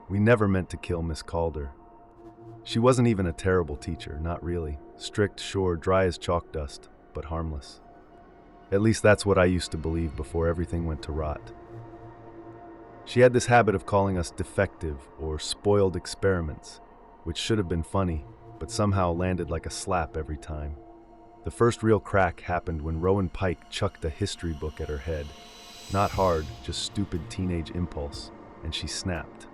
We never meant to kill Miss Calder. She wasn't even a terrible teacher, not really. Strict, sure, dry as chalk dust, but harmless. At least that's what I used to believe before everything went to rot. She had this habit of calling us defective or spoiled experiments, which should have been funny, but somehow landed like a slap every time. The first real crack happened when Rowan Pike chucked a history book at her head. Not hard, just stupid teenage impulse, and she snapped.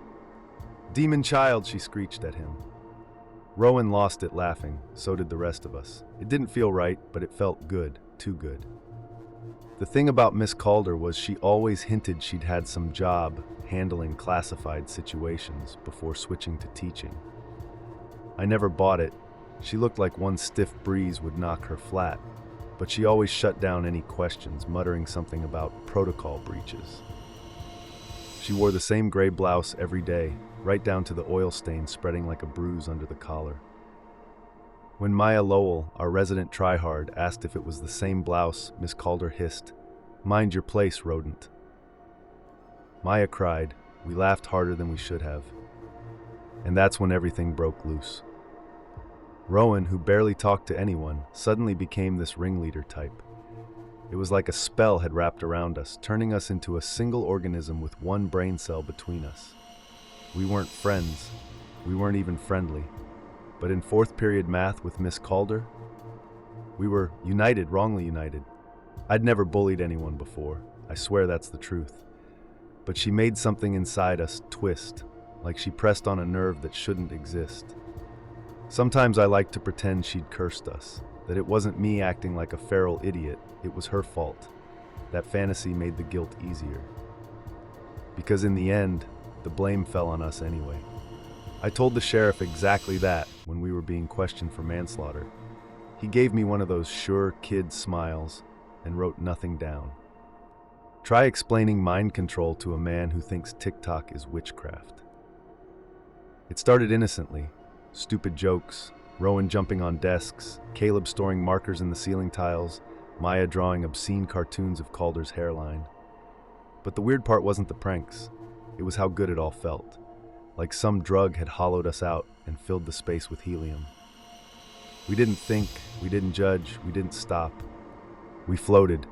"Demon child," she screeched at him. Rowan lost it laughing, so did the rest of us. It didn't feel right, but it felt good, too good. The thing about Miss Calder was she always hinted she'd had some job handling classified situations before switching to teaching. I never bought it. She looked like one stiff breeze would knock her flat, but she always shut down any questions, muttering something about protocol breaches. She wore the same gray blouse every day, right down to the oil stain spreading like a bruise under the collar. When Maya Lowell, our resident tryhard, asked if it was the same blouse, Miss Calder hissed, "Mind your place, rodent." Maya cried. We laughed harder than we should have. And that's when everything broke loose. Rowan, who barely talked to anyone, suddenly became this ringleader type. It was like a spell had wrapped around us, turning us into a single organism with one brain cell between us. We weren't friends. We weren't even friendly. But in fourth period math with Miss Calder, we were united, wrongly united. I'd never bullied anyone before. I swear that's the truth. But she made something inside us twist, like she pressed on a nerve that shouldn't exist. Sometimes I liked to pretend she'd cursed us, that it wasn't me acting like a feral idiot, it was her fault. That fantasy made the guilt easier. Because in the end, the blame fell on us anyway. I told the sheriff exactly that when we were being questioned for manslaughter. He gave me one of those sure kid smiles and wrote nothing down. Try explaining mind control to a man who thinks TikTok is witchcraft. It started innocently. Stupid jokes, Rowan jumping on desks, Caleb storing markers in the ceiling tiles, Maya drawing obscene cartoons of Calder's hairline. But the weird part wasn't the pranks. It was how good it all felt. Like some drug had hollowed us out and filled the space with helium. We didn't think, we didn't judge, we didn't stop. We floated,